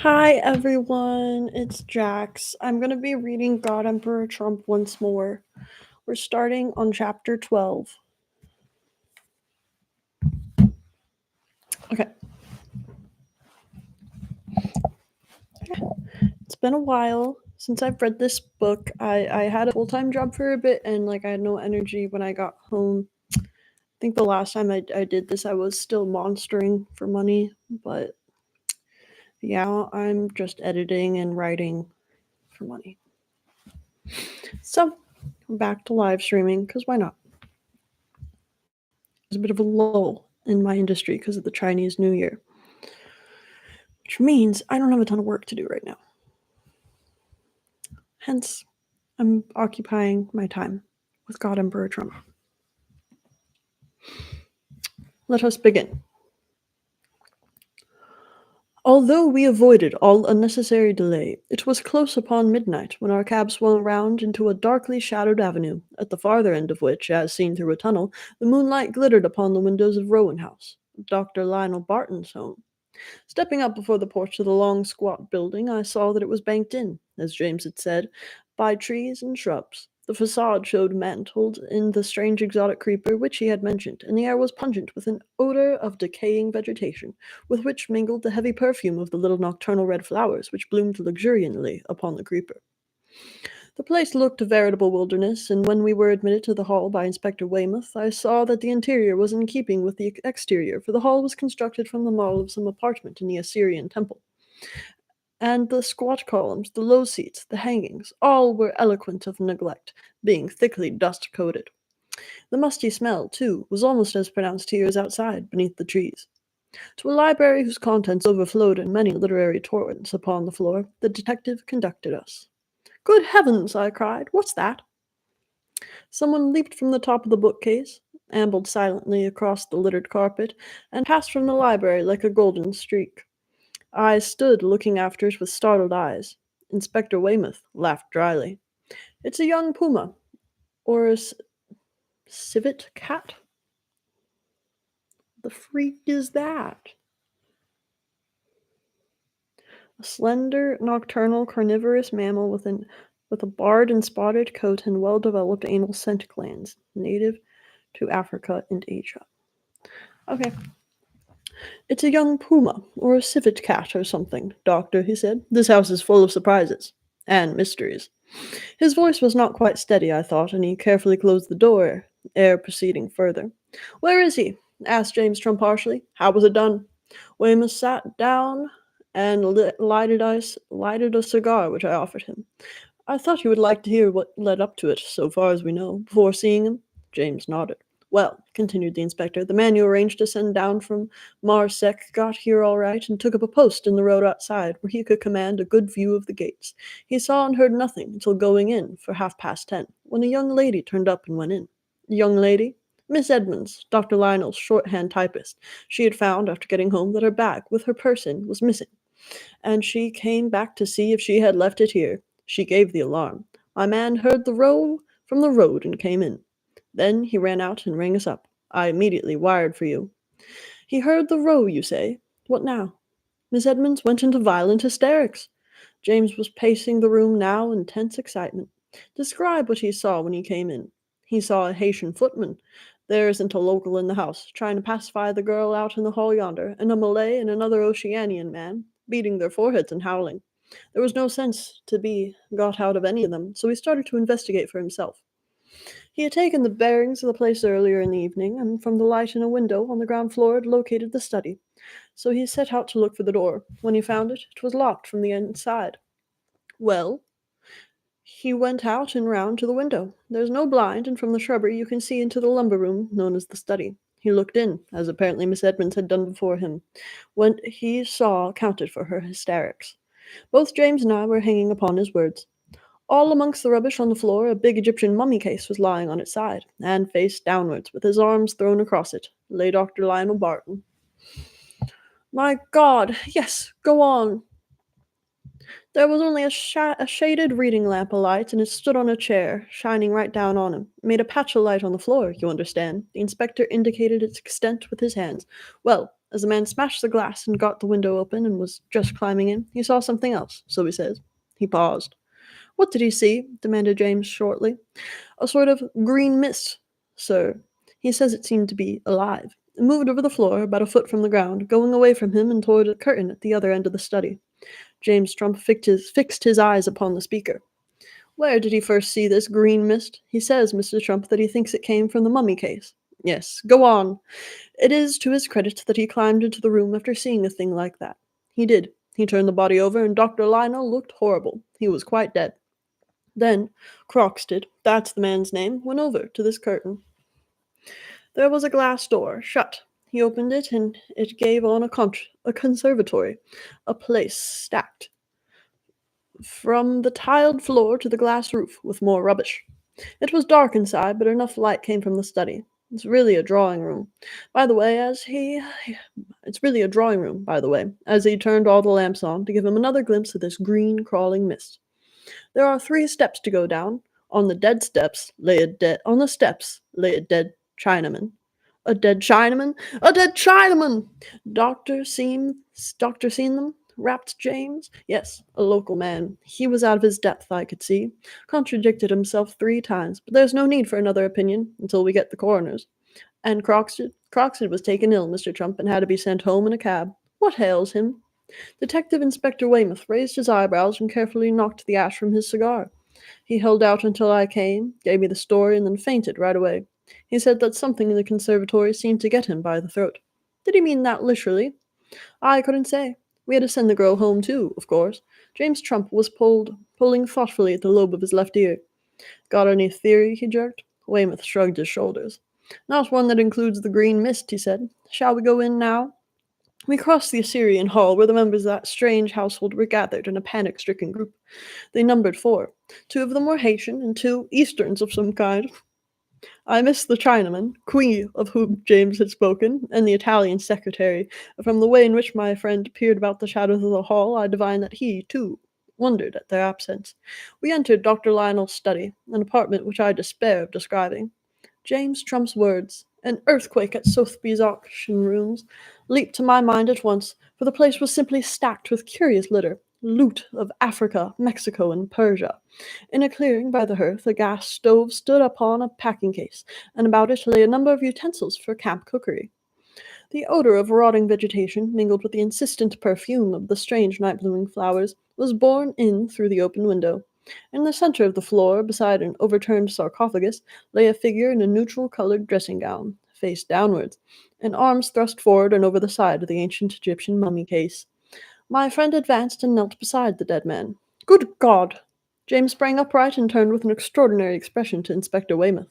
Hi everyone, it's Jax. I'm going to be reading God Emperor Trump once more. We're starting on chapter 12. Okay. It's been a while since I've read this book. I had a full-time job for a bit and I had no energy when I got home. I think the last time I did this I was still monstering for money, but yeah, I'm just editing and writing for money. So, I'm back to live streaming because why not? There's a bit of a lull in my industry because of the Chinese New Year, which means I don't have a ton of work to do right now. Hence, I'm occupying my time with God Emperor Trump. Let us begin. Although we avoided all unnecessary delay, it was close upon midnight when our cab swung round into a darkly shadowed avenue, at the farther end of which, as seen through a tunnel, the moonlight glittered upon the windows of Rowan House, Dr. Lionel Barton's home. Stepping up before the porch of the long, squat building, I saw that it was banked in, as James had said, by trees and shrubs. The facade showed mantled in the strange exotic creeper which he had mentioned, and the air was pungent with an odor of decaying vegetation, with which mingled the heavy perfume of the little nocturnal red flowers which bloomed luxuriantly upon the creeper. The place looked a veritable wilderness, and when we were admitted to the hall by Inspector Weymouth, I saw that the interior was in keeping with the exterior, for the hall was constructed from the model of some apartment in the Assyrian temple. And the squat columns, the low seats, the hangings, all were eloquent of neglect, being thickly dust-coated. The musty smell, too, was almost as pronounced here as outside, beneath the trees. To a library whose contents overflowed in many literary torrents upon the floor, the detective conducted us. "Good heavens!" I cried. "What's that?" Someone leaped from the top of the bookcase, ambled silently across the littered carpet, and passed from the library like a golden streak. I stood looking after it with startled eyes. Inspector Weymouth laughed dryly. "It's a young puma, or a civet cat? The freak is that?" A slender, nocturnal, carnivorous mammal with a barred and spotted coat and well-developed anal scent glands, native to Africa and Asia. Okay. "It's a young puma, or a civet cat, or something, doctor," he said. "This house is full of surprises. And mysteries." His voice was not quite steady, I thought, and he carefully closed the door, ere proceeding further. "Where is he?" asked James Trump harshly. "How was it done?" Weymouth sat down and lighted a cigar which I offered him. "I thought you would like to hear what led up to it, so far as we know, before seeing him." James nodded. "Well," continued the inspector, "the man you arranged to send down from Marsec got here all right and took up a post in the road outside, where he could command a good view of the gates. He saw and heard nothing until going in for 10:30, when a young lady turned up and went in." "Young lady?" "Miss Edmonds, Dr. Lionel's shorthand typist. She had found, after getting home, that her bag, with her purse in, was missing, and she came back to see if she had left it here. She gave the alarm. My man heard the row from the road and came in. Then he ran out and rang us up. I immediately wired for you." "He heard the row, you say? What now?" "Miss Edmonds went into violent hysterics." James was pacing the room now in tense excitement. "Describe what he saw when he came in." "He saw a Haytian footman. There isn't a local in the house, trying to pacify the girl out in the hall yonder, and a Malay and another Oceanian man, beating their foreheads and howling. There was no sense to be got out of any of them, so he started to investigate for himself. He had taken the bearings of the place earlier in the evening, and from the light in a window on the ground floor had located the study. So he set out to look for the door. When he found it, it was locked from the inside. Well, he went out and round to the window. There's no blind, and from the shrubbery you can see into the lumber room known as the study. He looked in, as apparently Miss Edmonds had done before him. What he saw accounted for her hysterics. Both James and I were hanging upon his words. All amongst the rubbish on the floor, a big Egyptian mummy case was lying on its side, and face downwards, with his arms thrown across it, lay Dr. Lionel Barton. "My God! Yes, go on." "There was only a shaded reading lamp alight, and it stood on a chair, shining right down on him. It made a patch of light on the floor, you understand." The inspector indicated its extent with his hands. "Well, As the man smashed the glass and got the window open and was just climbing in, he saw something else, so he says. He paused. What did he see? Demanded James shortly. A sort of green mist, sir. He says it seemed to be alive. It moved over the floor about a foot from the ground, going away from him and toward a curtain at the other end of the study. James Trump fixed his eyes upon the speaker. Where did he first see this green mist? He says, Mr. Trump, that he thinks it came from the mummy case. Yes, go on. It is to his credit that he climbed into the room after seeing a thing like that. He did. He turned the body over, and Dr. Lionel looked horrible. He was quite dead. Then Croxted, that's the man's name, went over to this curtain. There was a glass door, shut. He opened it, and it gave on a conservatory, a place stacked from the tiled floor to the glass roof with more rubbish. It was dark inside, but enough light came from the study. It's really a drawing room. By the way, as he turned all the lamps on to give him another glimpse of this green crawling mist. There are 3 steps to go down. On the steps lay a dead Chinaman. A dead Chinaman? A dead Chinaman! Doctor seen them? Rapped James. Yes, a local man. He was out of his depth, I could see. Contradicted himself 3 times, but there's no need for another opinion until we get the coroner's. And Croxted? Croxted was taken ill, Mr. Trump, and had to be sent home in a cab. What ails him? Detective Inspector Weymouth raised his eyebrows and carefully knocked the ash from his cigar. He held out until I came, gave me the story, and then fainted right away. He said that something in the conservatory seemed to get him by the throat. Did he mean that literally? I couldn't say. We had to send the girl home, too, of course. James Trump was pulling thoughtfully at the lobe of his left ear. Got any theory? He jerked. Weymouth shrugged his shoulders. Not one that includes the green mist, he said. Shall we go in now? We crossed the Assyrian Hall, where the members of that strange household were gathered in a panic-stricken group. They numbered 4. 2 of them were Haitian, and 2 Easterns of some kind. I missed the Chinaman, Quee, of whom James had spoken, and the Italian secretary. From the way in which my friend peered about the shadows of the hall, I divined that he, too, wondered at their absence. We entered Dr. Lionel's study, an apartment which I despair of describing. James Trump's words, an earthquake at Sotheby's auction rooms, leaped to my mind at once, for the place was simply stacked with curious litter, loot of Africa, Mexico, and Persia. In a clearing by the hearth, a gas stove stood upon a packing case, and about it lay a number of utensils for camp cookery. The odor of rotting vegetation, mingled with the insistent perfume of the strange night-blooming flowers, was borne in through the open window. In the center of the floor, beside an overturned sarcophagus, lay a figure in a neutral-colored dressing gown, face downwards, and arms thrust forward and over the side of the ancient Egyptian mummy case. My friend advanced and knelt beside the dead man. Good God! James sprang upright and turned with an extraordinary expression to Inspector Weymouth.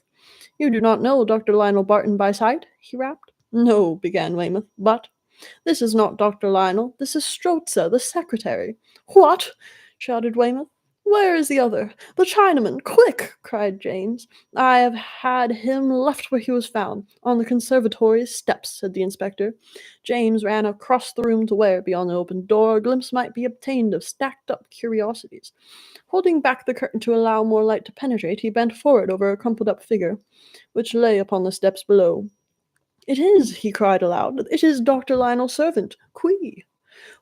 You do not know Dr. Lionel Barton by sight? He rapped. No, began Weymouth, but... This is not Dr. Lionel. This is Strozza, the secretary. What? Shouted Weymouth. Where is the other? The Chinaman! Quick! Cried James. I have had him left where he was found, on the conservatory steps, said the inspector. James ran across the room to where, beyond the open door, a glimpse might be obtained of stacked-up curiosities. Holding back the curtain to allow more light to penetrate, he bent forward over a crumpled-up figure, which lay upon the steps below. It is, he cried aloud. It is Dr. Lionel's servant, Quee.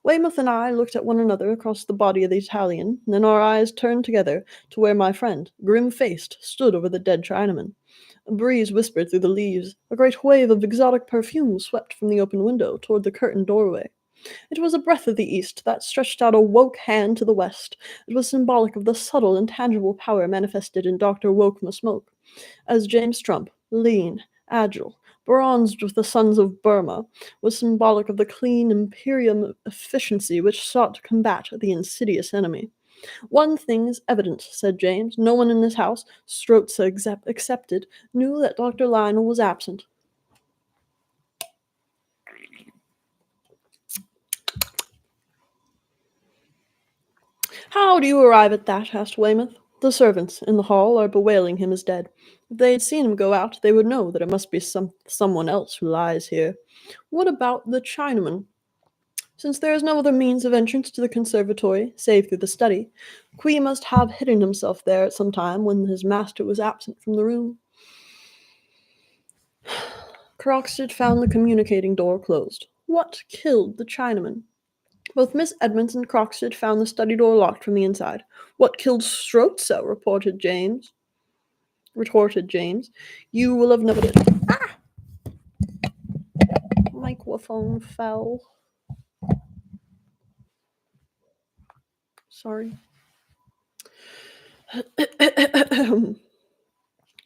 Weymouth and I looked at one another across the body of the Italian, then our eyes turned together to where my friend, grim-faced, stood over the dead Chinaman. A breeze whispered through the leaves. A great wave of exotic perfume swept from the open window toward the curtained doorway. It was a breath of the east that stretched out a woke hand to the west. It was symbolic of the subtle, intangible power manifested in Dr. Woke Smoke. As James Trump, lean, agile, bronzed with the suns of Burma, was symbolic of the clean imperium efficiency which sought to combat the insidious enemy. One thing is evident, said James. No one in this house, Strozza excepted, knew that Dr. Lionel was absent. How do you arrive at that? Asked Weymouth. The servants in the hall are bewailing him as dead. If they had seen him go out, they would know that it must be someone else who lies here. What about the Chinaman? Since there is no other means of entrance to the conservatory, save through the study, Quee must have hidden himself there at some time when his master was absent from the room. Croxted found the communicating door closed. What killed the Chinaman? Both Miss Edmonds and Croxted found the study door locked from the inside. What killed Strozza? Retorted James. You will have noted. Ah! Microphone fell. Sorry.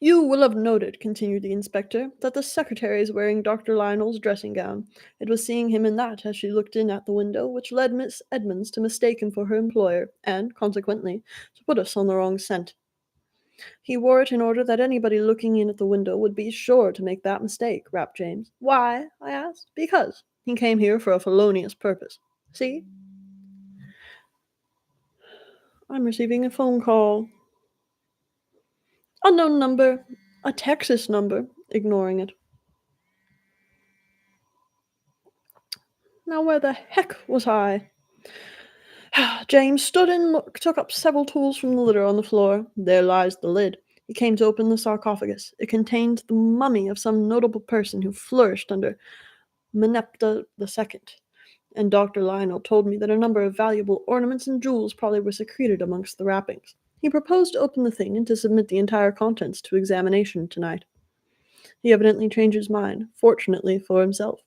You will have noted, continued the inspector, that the secretary is wearing Dr. Lionel's dressing gown. It was seeing him in that as she looked in at the window which led Miss Edmonds to mistake him for her employer, and, consequently, to put us on the wrong scent. He wore it in order that anybody looking in at the window would be sure to make that mistake, rapped James. Why? I asked. Because he came here for a felonious purpose. See? I'm receiving a phone call. Unknown number. A Texas number. Ignoring it. Now where the heck was I? James stood and took up several tools from the litter on the floor. There lies the lid. He came to open the sarcophagus. It contained the mummy of some notable person who flourished under Meneptah II. And Dr. Lionel told me that a number of valuable ornaments and jewels probably were secreted amongst the wrappings. He proposed to open the thing and to submit the entire contents to examination tonight. He evidently changed his mind, fortunately for himself.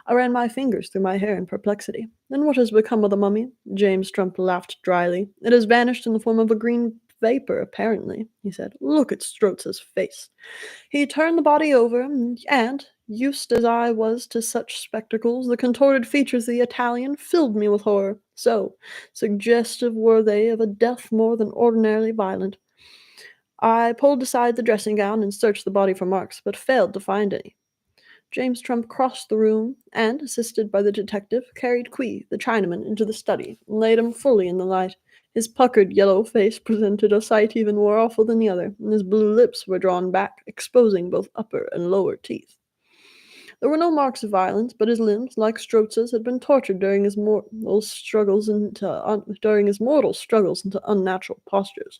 I ran my fingers through my hair in perplexity. Then what has become of the mummy? James Trump laughed dryly. It has vanished in the form of a green vapor, apparently, he said. Look at Stroza's face. He turned the body over, and, used as I was to such spectacles, the contorted features of the Italian filled me with horror. So suggestive were they of a death more than ordinarily violent. I pulled aside the dressing gown and searched the body for marks, but failed to find any. James Trump crossed the room and, assisted by the detective, carried Quee, the Chinaman, into the study and laid him fully in the light. His puckered yellow face presented a sight even more awful than the other, and his blue lips were drawn back, exposing both upper and lower teeth. There were no marks of violence, but his limbs, like Strozza's, had been tortured during his mortal struggles into unnatural postures.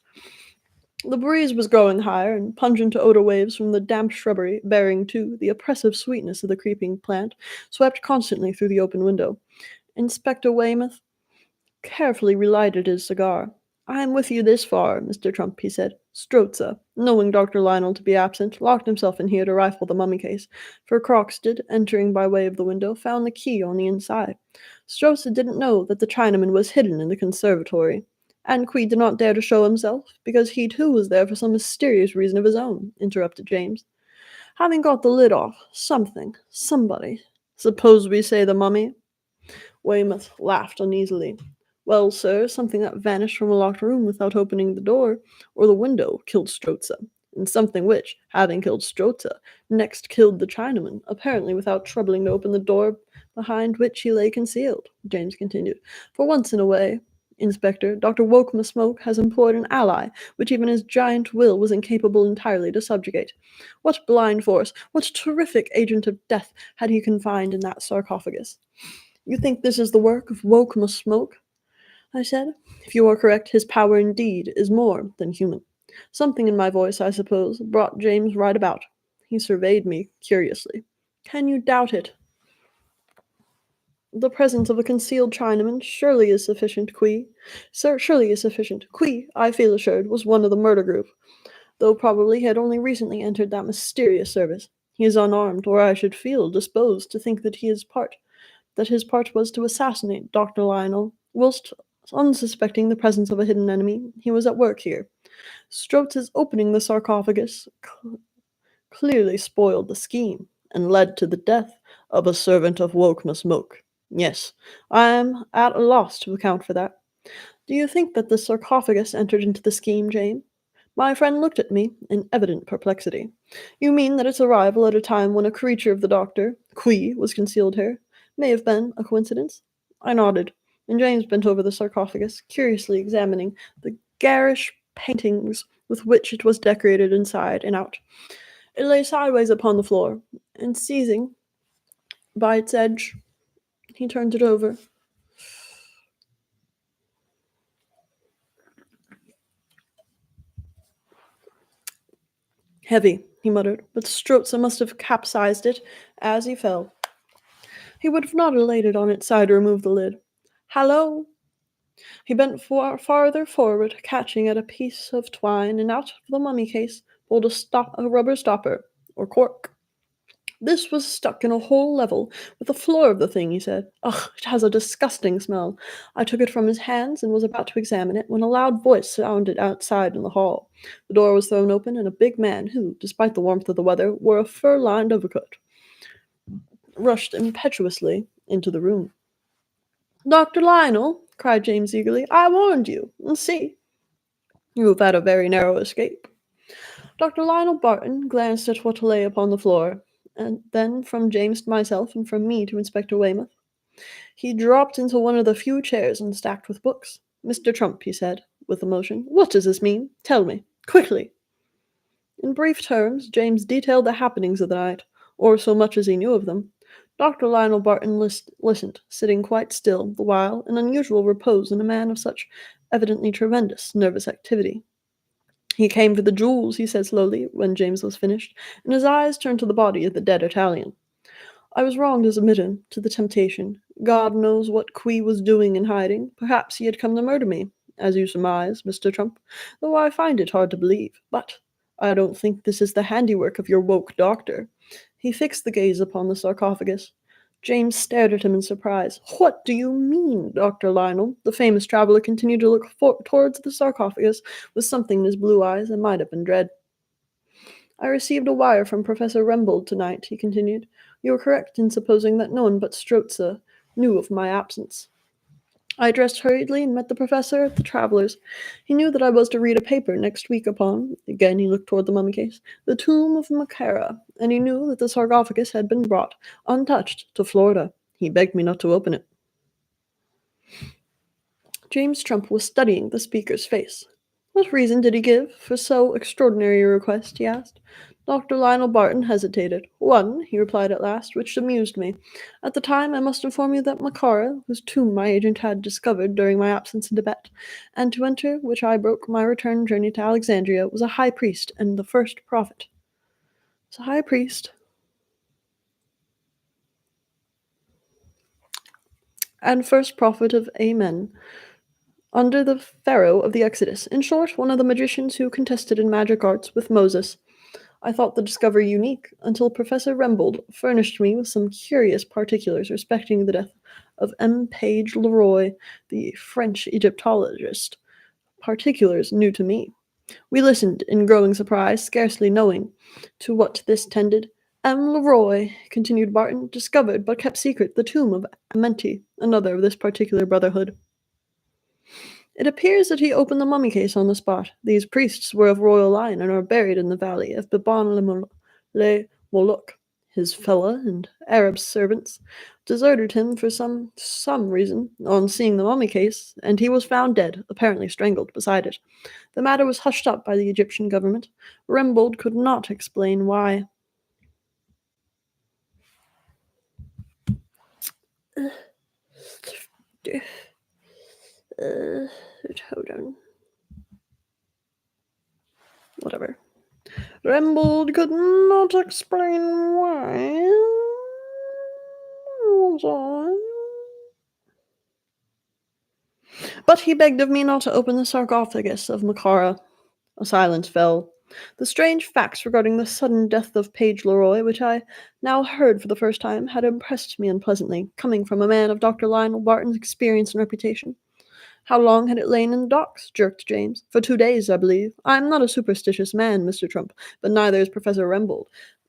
The breeze was growing higher, and pungent odor waves from the damp shrubbery, bearing, too, the oppressive sweetness of the creeping plant, swept constantly through the open window. Inspector Weymouth carefully relighted his cigar. I am with you this far, Mr. Trump, he said. Strozza, knowing Dr. Lionel to be absent, locked himself in here to rifle the mummy case, for Croxted, entering by way of the window, found the key on the inside. Strozza didn't know that the Chinaman was hidden in the conservatory. And Quee did not dare to show himself, because he too was there for some mysterious reason of his own, interrupted James. Having got the lid off, somebody. Suppose we say the mummy? Weymouth laughed uneasily. Well, sir, something that vanished from a locked room without opening the door or the window killed Strozza, and something which, having killed Strozza, next killed the Chinaman, apparently without troubling to open the door behind which he lay concealed, James continued. For once in a way, Inspector, Dr. Woke-ma-Smoke has employed an ally which even his giant will was incapable entirely to subjugate. What blind force, what terrific agent of death had he confined in that sarcophagus? You think this is the work of Woke-ma-Smoke? I said. If you are correct, his power indeed is more than human. Something in my voice, I suppose, brought James right about. He surveyed me curiously. Can you doubt it? The presence of a concealed Chinaman surely is sufficient, Quee. Sir, surely is sufficient. Quee, I feel assured, was one of the murder group, though probably he had only recently entered that mysterious service. He is unarmed, or I should feel disposed to think that his part was to assassinate Dr. Lionel, whilst unsuspecting the presence of a hidden enemy, he was at work here. Strozza's opening the sarcophagus clearly spoiled the scheme, and led to the death of a servant of Woke-ma-Smoke. Yes, I am at a loss to account for that. Do you think that the sarcophagus entered into the scheme, James? My friend looked at me in evident perplexity. You mean that its arrival at a time when a creature of the doctor, Quee, was concealed here, may have been a coincidence? I nodded, and James bent over the sarcophagus, curiously examining the garish paintings with which it was decorated inside and out. It lay sideways upon the floor, and seizing by its edge, he turned it over. Heavy, he muttered, but Strozza must have capsized it as he fell. He would have not laid it on its side to remove the lid. "Hallo!" He bent farther forward, catching at a piece of twine, and out of the mummy case pulled a rubber stopper, or cork. "This was stuck in a hole level with the floor of the thing," he said. "Ugh, it has a disgusting smell." I took it from his hands and was about to examine it when a loud voice sounded outside in the hall. The door was thrown open, and a big man who, despite the warmth of the weather, wore a fur-lined overcoat, rushed impetuously into the room. "Dr. Lionel," cried James eagerly, "I warned you. And see, you have had a very narrow escape." Dr. Lionel Barton glanced at what lay upon the floor, and then from James to myself, and from me to Inspector Weymouth. He dropped into one of the few chairs and stacked with books. "Mr. Trump," he said, with emotion, "what does this mean? Tell me, quickly." In brief terms, James detailed the happenings of the night, or so much as he knew of them. Dr. Lionel Barton listened, sitting quite still, the while, an unusual repose in a man of such evidently tremendous nervous activity. "He came for the jewels," he said slowly, when James was finished, and his eyes turned to the body of the dead Italian. "I was wrong to submit him to the temptation. God knows what Qui was doing in hiding. Perhaps he had come to murder me, as you surmise, Mr. Trump, though I find it hard to believe. But I don't think this is the handiwork of your woke doctor." He fixed the gaze upon the sarcophagus. James stared at him in surprise. "What do you mean, Dr. Lionel?" The famous traveler continued to look towards the sarcophagus with something in his blue eyes that might have been dread. "I received a wire from Professor Rembold tonight," he continued. "You were correct in supposing that no one but Strozza knew of my absence. I dressed hurriedly and met the professor at the Traveller's. He knew that I was to read a paper next week upon," again he looked toward the mummy case, "the tomb of Macara, and he knew that the sarcophagus had been brought, untouched, to Florida. He begged me not to open it." James Trump was studying the speaker's face. "What reason did he give for so extraordinary a request?" he asked. Dr. Lionel Barton hesitated. "One," he replied at last, "which amused me. At the time, I must inform you that Macara, whose tomb my agent had discovered during my absence in Tibet, and to enter which I broke my return journey to Alexandria, was a high priest and the first prophet." "Was a high priest and first prophet of Amen, under the Pharaoh of the Exodus. In short, one of the magicians who contested in magic arts with Moses. I thought the discovery unique, until Professor Rembold furnished me with some curious particulars respecting the death of M. Page Leroy, the French Egyptologist. Particulars new to me. We listened in growing surprise, scarcely knowing to what this tended. M. Leroy, continued Barton, discovered but kept secret the tomb of Amenti, another of this particular brotherhood. It appears that he opened the mummy case on the spot. These priests were of royal line and are buried in the valley of Biban Moloch. His fellah and Arab servants deserted him for some reason on seeing the mummy case, and he was found dead, apparently strangled, beside it. The matter was hushed up by the Egyptian government. Rembold could not explain why. Hold on. Whatever. Rembold could not explain why. But he begged of me not to open the sarcophagus of Macara. A silence fell. The strange facts regarding the sudden death of Page Leroy, which I now heard for the first time, had impressed me unpleasantly, coming from a man of Dr. Lionel Barton's experience and reputation. "How long had it lain in the docks?" jerked James. "For 2 days, I believe. I am not a superstitious man, Mr. Trump, but neither is Professor Rembold.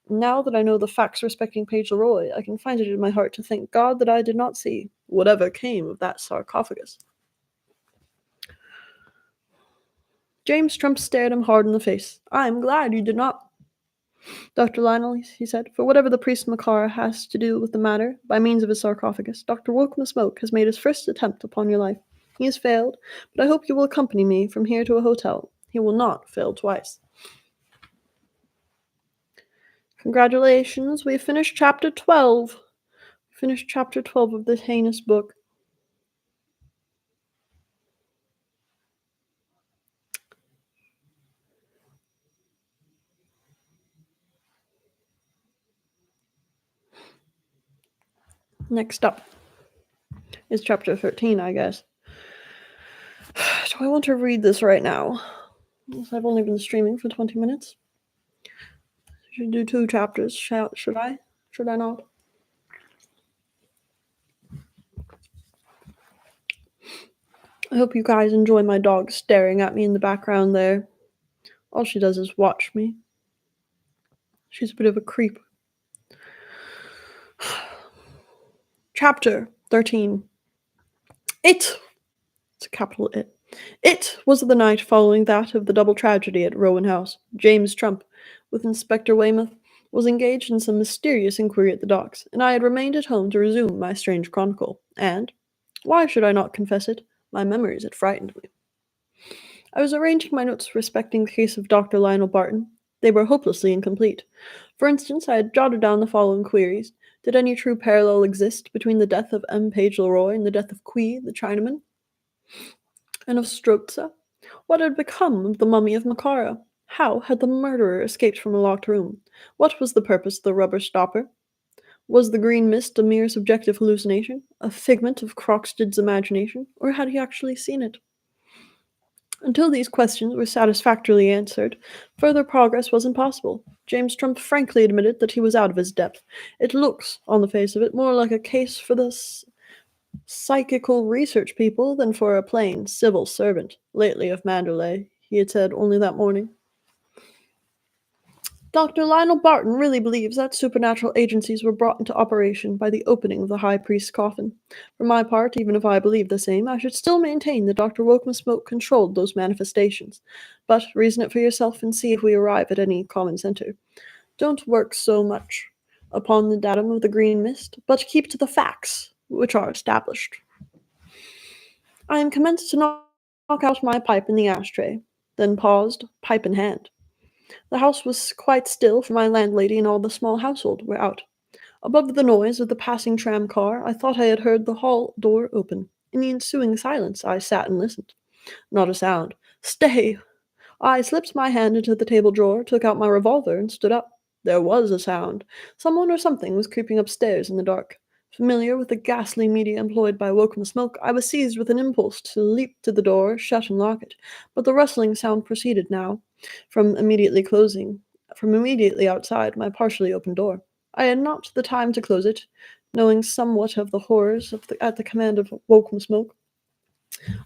Now that I know the facts respecting Page Leroy, I can find it in my heart to thank God that I did not see whatever came of that sarcophagus." James Trump stared him hard in the face. "I am glad you did not, Dr. Lionel," he said, "for whatever the priest Macara has to do with the matter, by means of his sarcophagus, Dr. Wokeman Smoke has made his first attempt upon your life. He has failed, but I hope you will accompany me from here to a hotel. He will not fail twice." Congratulations, we have finished chapter 12. Finished chapter 12 of this heinous book. Next up is chapter 13, I guess. Do I want to read this right now? I've only been streaming for 20 minutes. I should do 2 chapters. Should I? Should I not? I hope you guys enjoy my dog staring at me in the background there. All she does is watch me. She's a bit of a creep. Chapter 13. It's a capital It. It was the night following that of the double tragedy at Rowan House. James Trump, with Inspector Weymouth, was engaged in some mysterious inquiry at the docks, and I had remained at home to resume my strange chronicle. And, why should I not confess it, my memories had frightened me. I was arranging my notes respecting the case of Dr. Lionel Barton. They were hopelessly incomplete. For instance, I had jotted down the following queries. Did any true parallel exist between the death of M. Page Leroy and the death of Quee, the Chinaman? And of Strozza? What had become of the mummy of Makara? How had the murderer escaped from a locked room? What was the purpose of the rubber stopper? Was the green mist a mere subjective hallucination, a figment of Croxted's imagination, or had he actually seen it? Until these questions were satisfactorily answered, further progress was impossible. James Trump frankly admitted that he was out of his depth. It looks, on the face of it, more like a case for the psychical research people than for a plain civil servant. Lately of Manderley, he had said only that morning. Dr. Lionel Barton really believes that supernatural agencies were brought into operation by the opening of the high priest's coffin. For my part, even if I believed the same, I should still maintain that Dr. Wokeman-Smoke controlled those manifestations. But reason it for yourself and see if we arrive at any common center. Don't work so much upon the datum of the green mist, but keep to the facts, which are established. I am commenced to knock out my pipe in the ashtray, then paused, pipe in hand. The house was quite still, for my landlady and all the small household were out. Above the noise of the passing tram-car, I thought I had heard the hall door open. In the ensuing silence, I sat and listened. Not a sound. Stay! I slipped my hand into the table drawer, took out my revolver, and stood up. There was a sound. Someone or something was creeping upstairs in the dark. Familiar with the ghastly media employed by Wokeman-Smoke, I was seized with an impulse to leap to the door, shut and lock it. But the rustling sound proceeded now, from immediately outside my partially open door. I had not the time to close it, knowing somewhat of the horrors at the command of Wokeman-Smoke.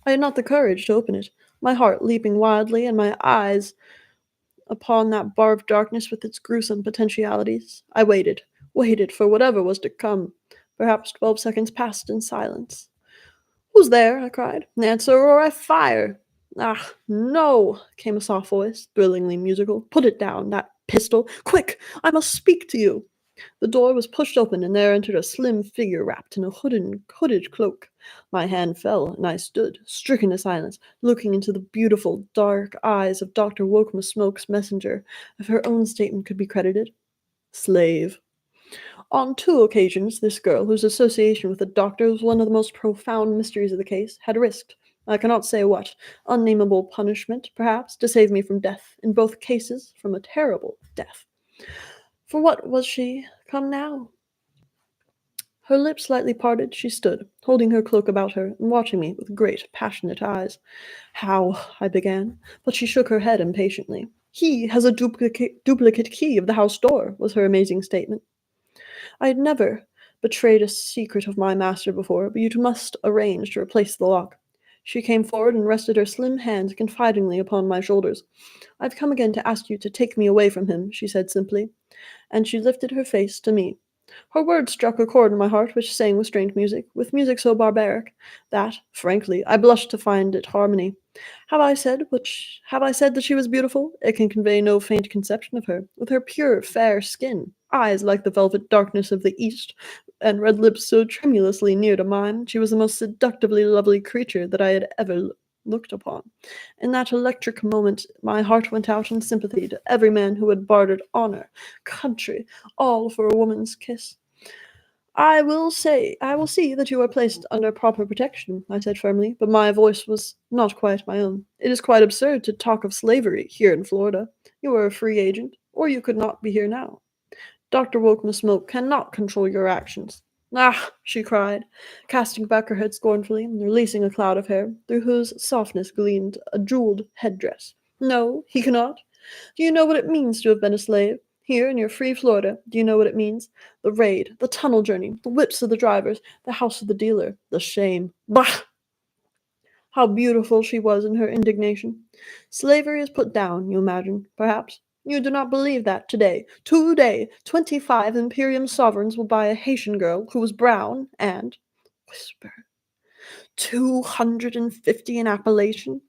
I had not the courage to open it, my heart leaping wildly and my eyes upon that bar of darkness with its gruesome potentialities. I waited for whatever was to come. Perhaps 12 seconds passed in silence. "Who's there?" I cried. "Answer or I fire." "Ah, no," came a soft voice, thrillingly musical. "Put it down, that pistol. Quick, I must speak to you." The door was pushed open, and there entered a slim figure wrapped in a hooded cloak. My hand fell, and I stood, stricken to silence, looking into the beautiful, dark eyes of Dr. Wokeman-Smoke's messenger, if her own statement could be credited. Slave. On 2 occasions, this girl, whose association with the doctor was one of the most profound mysteries of the case, had risked, I cannot say what, unnameable punishment, perhaps, to save me from death, in both cases from a terrible death. For what was she come now? Her lips slightly parted, she stood, holding her cloak about her, and watching me with great, passionate eyes. "How?" I began, but she shook her head impatiently. "He has a duplicate key of the house door," was her amazing statement. I had never betrayed a secret of my master before, but you must arrange to replace the lock. She came forward and rested her slim hands confidingly upon my shoulders. "I've come again to ask you to take me away from him," she said simply, and she lifted her face to me. Her words struck a chord in my heart which sang with strange music, with music so barbaric that, frankly, I blushed to find it harmony. Have I said that she was beautiful? It can convey no faint conception of her, with her pure, fair skin, eyes like the velvet darkness of the east, and red lips so tremulously near to mine. She was the most seductively lovely creature that I had ever looked upon. In that electric moment, my heart went out in sympathy to every man who had bartered honor, country, all for a woman's kiss. I will see that you are placed under proper protection," I said firmly, but my voice was not quite my own. "It is quite absurd to talk of slavery here in Florida. You are a free agent, or you could not be here now. Dr. Wokeman-Smoke cannot control your actions. Ah, she cried, casting back her head scornfully and releasing a cloud of hair, through whose softness gleamed a jewelled headdress. No, he cannot. Do you know what it means to have been a slave? Here in your free Florida, do you know what it means? The raid, the tunnel journey, the whips of the drivers, the house of the dealer, the shame. Bah! How beautiful she was in her indignation. Slavery is put down, you imagine, perhaps. You do not believe that today, 25 imperium sovereigns will buy a Haitian girl who was brown and, whisper, 250 in Appalachian,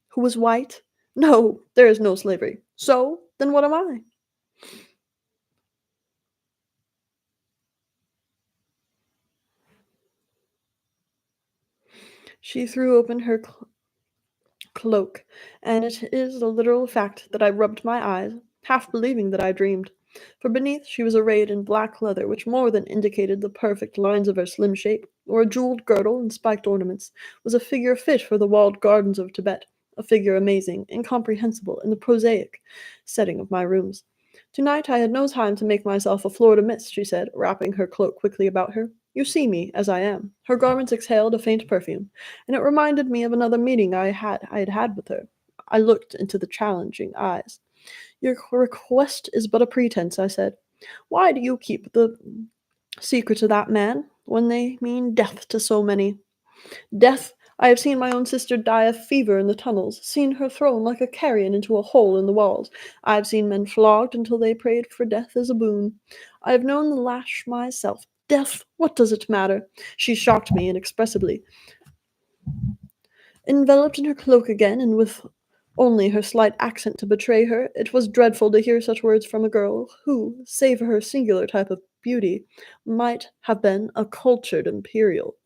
who was white? No, there is no slavery. So, then what am I? She threw open her cloak, and it is a literal fact that I rubbed my eyes, half believing that I dreamed. For beneath she was arrayed in black leather, which more than indicated the perfect lines of her slim shape, or a jeweled girdle and spiked ornaments, was a figure fit for the walled gardens of Tibet, a figure amazing, incomprehensible in the prosaic setting of my rooms. Tonight I had no time to make myself a Florida miss, she said, wrapping her cloak quickly about her. You see me as I am. Her garments exhaled a faint perfume, and it reminded me of another meeting I had had with her. I looked into the challenging eyes. Your request is but a pretense, I said. Why do you keep the secret to that man when they mean death to so many? Death! I have seen my own sister die of fever in the tunnels, seen her thrown like a carrion into a hole in the walls. I have seen men flogged until they prayed for death as a boon. I have known the lash myself. Death! What does it matter? She shocked me inexpressibly. Enveloped in her cloak again, and with only her slight accent to betray her, it was dreadful to hear such words from a girl who, save for her singular type of beauty, might have been a cultured imperial.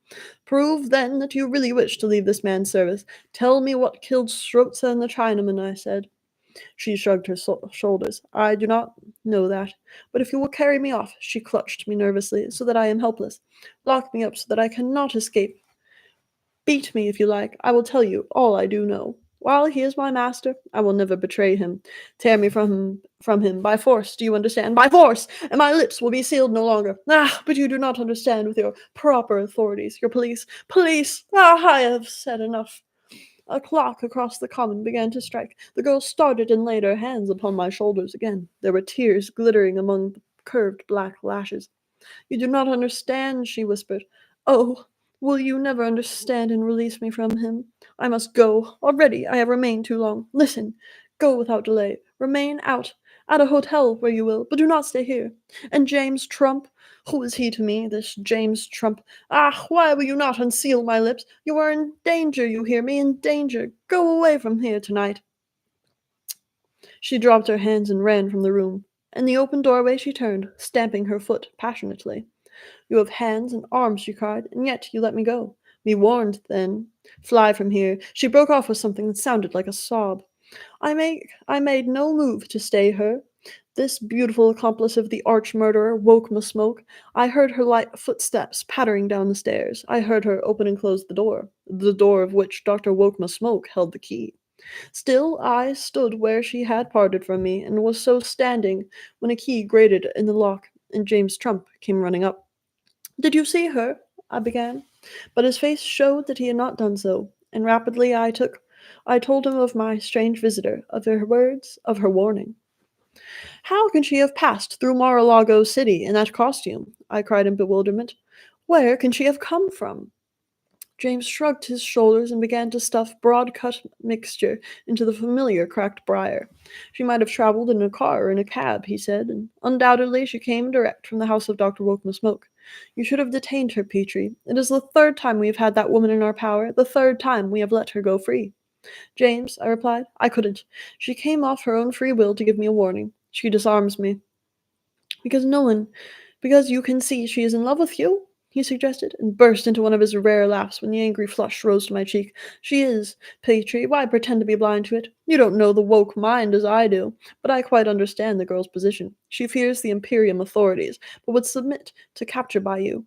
Prove, then, that you really wish to leave this man's service. Tell me what killed Strozza and the Chinaman, I said. She shrugged her shoulders. I do not know that. But if you will carry me off, she clutched me nervously, so that I am helpless. Lock me up so that I cannot escape. Beat me if you like. I will tell you all I do know. While he is my master, I will never betray him. Tear me from him by force, do you understand? By force! And my lips will be sealed no longer. Ah, but you do not understand with your proper authorities, your police. Police! Ah, I have said enough. A clock across the common began to strike. The girl started and laid her hands upon my shoulders again. There were tears glittering among the curved black lashes. You do not understand, she whispered. Oh, will you never understand and release me from him? I must go. Already I have remained too long. Listen. Go without delay. Remain out. At a hotel where you will, but do not stay here. And James Trump? Who is he to me, this James Trump? Ah, why will you not unseal my lips? You are in danger, you hear me, in danger. Go away from here tonight. She dropped her hands and ran from the room. In the open doorway she turned, stamping her foot passionately. You have hands and arms, she cried, and yet you let me go. Be warned, then. Fly from here. She broke off with something that sounded like a sob. I made no move to stay her. This beautiful accomplice of the arch-murderer, Woke Smoke. I heard her light footsteps pattering down the stairs. I heard her open and close the door of which Dr. Woke Smoke held the key. Still I stood where she had parted from me, and was so standing when a key grated in the lock, and James Trump came running up. Did you see her? I began, but his face showed that he had not done so, and rapidly I told him of my strange visitor, of her words, of her warning. How can she have passed through Mar-a-Lago City in that costume? I cried in bewilderment. Where can she have come from? James shrugged his shoulders and began to stuff broad-cut mixture into the familiar cracked briar. She might have travelled in a car or in a cab, he said, and undoubtedly she came direct from the house of Dr. Woke-Smoke. You should have detained her, Petrie. It is the third time we have had that woman in our power, the third time we have let her go free. James, I replied, I couldn't. She came off her own free will to give me a warning. She disarms me. Because no one because you can see she is in love with you? He suggested, and burst into one of his rare laughs when the angry flush rose to my cheek. She is, Petrie. Why pretend to be blind to it? You don't know the woke mind as I do, but I quite understand the girl's position. She fears the Imperium authorities, but would submit to capture by you.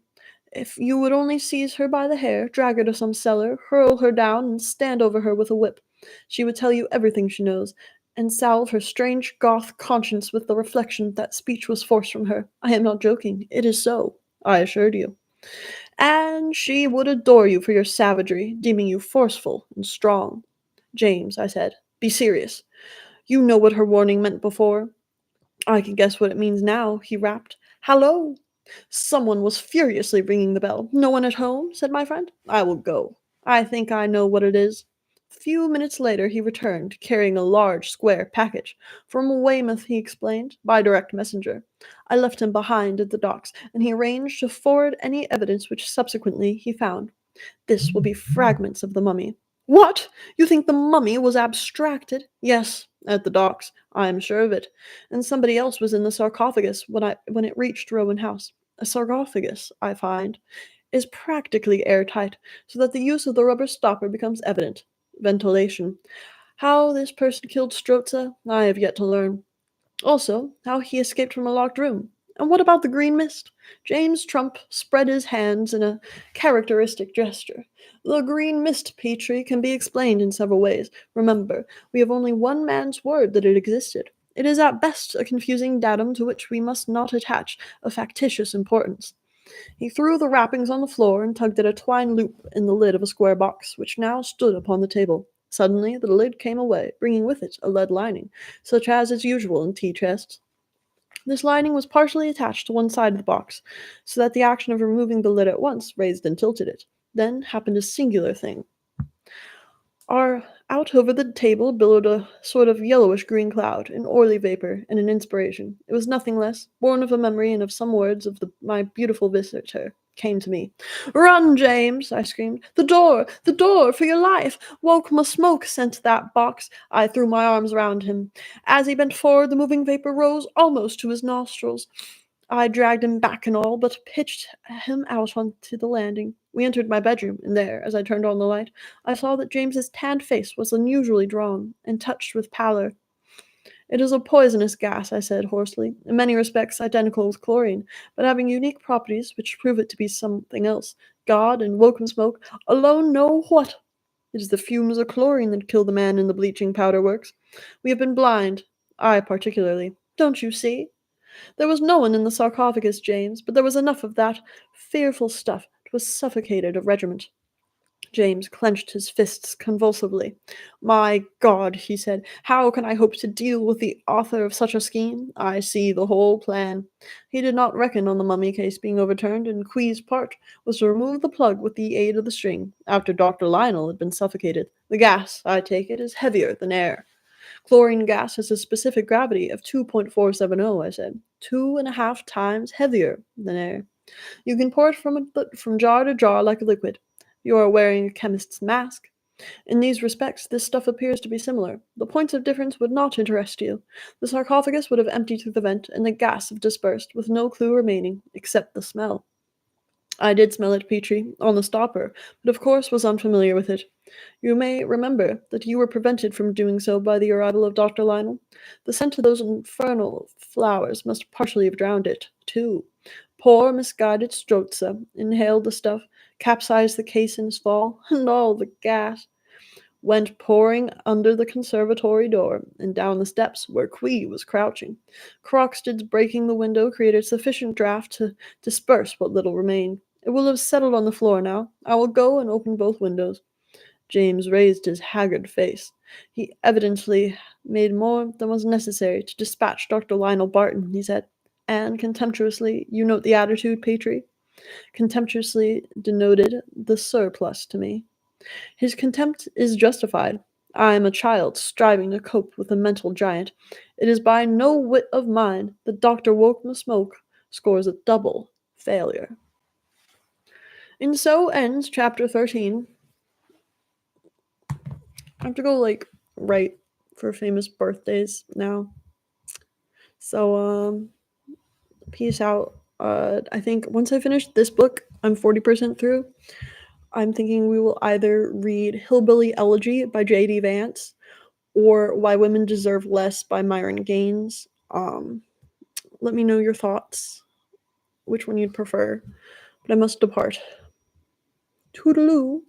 If you would only seize her by the hair, drag her to some cellar, hurl her down, and stand over her with a whip, she would tell you everything she knows, and salve her strange Goth conscience with the reflection that speech was forced from her. I am not joking. It is so, I assured you. And she would adore you for your savagery, deeming you forceful and strong. James, I said, be serious. You know what her warning meant before. I can guess what it means now, he rapped. Hallo! Someone was furiously ringing the bell. No one at home? Said my friend. I will go. I think I know what it is. A few minutes later he returned, carrying a large square package. From Weymouth, he explained, by direct messenger. I left him behind at the docks, and he arranged to forward any evidence which subsequently he found. This will be fragments of the mummy. What? You think the mummy was abstracted? Yes, at the docks. I am sure of it. And somebody else was in the sarcophagus when it reached Rowan House. A sarcophagus, I find, is practically airtight, so that the use of the rubber stopper becomes evident. Ventilation. How this person killed Strozza, I have yet to learn. Also, how he escaped from a locked room. And what about the green mist? James Trump spread his hands in a characteristic gesture. The green mist, Petrie, can be explained in several ways. Remember, we have only one man's word that it existed. It is at best a confusing datum to which we must not attach a factitious importance. He threw the wrappings on the floor and tugged at a twine loop in the lid of a square box, which now stood upon the table. Suddenly the lid came away, bringing with it a lead lining, such as is usual in tea chests. This lining was partially attached to one side of the box, so that the action of removing the lid at once raised and tilted it. Then happened a singular thing. Out over the table billowed a sort of yellowish-green cloud, an oily vapor, and an inspiration. It was nothing less, born of a memory and of some words of my beautiful visitor, came to me. "Run, James!" I screamed. "The door! The door! For your life! Woke Smoke sent that box." I threw my arms round him. As he bent forward, the moving vapor rose almost to his nostrils. I dragged him back and all, but pitched him out onto the landing. We entered my bedroom, and there, as I turned on the light, I saw that James's tanned face was unusually drawn and touched with pallor. "It is a poisonous gas," I said hoarsely, "in many respects identical with chlorine, but having unique properties which prove it to be something else. God and Woken Smoke alone know what. It is the fumes of chlorine that kill the man in the bleaching powder works. We have been blind, I particularly. Don't you see? There was no one in the sarcophagus, James, but there was enough of that fearful stuff to have suffocated a regiment." James clenched his fists convulsively. "My God," he said, "how can I hope to deal with the author of such a scheme? I see the whole plan. He did not reckon on the mummy case being overturned, and Quee's part was to remove the plug with the aid of the string, after Dr. Lionel had been suffocated. The gas, I take it, is heavier than air." "Chlorine gas has a specific gravity of 2.470, I said. 2.5 times heavier than air. You can pour it from jar to jar like a liquid. You are wearing a chemist's mask. In these respects, this stuff appears to be similar. The points of difference would not interest you. The sarcophagus would have emptied through the vent, and the gas have dispersed, with no clue remaining, except the smell. I did smell it, Petrie, on the stopper, but of course was unfamiliar with it. You may remember that you were prevented from doing so by the arrival of Dr. Lionel. The scent of those infernal flowers must partially have drowned it, too. Poor, misguided Strozza inhaled the stuff, capsized the case in his fall, and all the gas went pouring under the conservatory door and down the steps where Quee was crouching. Crockstead's breaking the window created sufficient draught to disperse what little remained. It will have settled on the floor now. I will go and open both windows. James raised his haggard face. He evidently made more than was necessary to dispatch Dr. Lionel Barton, he said. And contemptuously, you note the attitude, Petrie? Contemptuously denoted the surplus to me. His contempt is justified. I am a child striving to cope with a mental giant. It is by no wit of mine that Dr. Woke Smoke scores a double failure. And so ends chapter 13. I have to go, right for famous birthdays now. So, peace out. I think once I finish this book, I'm 40% through. I'm thinking we will either read Hillbilly Elegy by J.D. Vance or Why Women Deserve Less by Myron Gaines. Let me know your thoughts, which one you'd prefer. But I must depart. Toodaloo.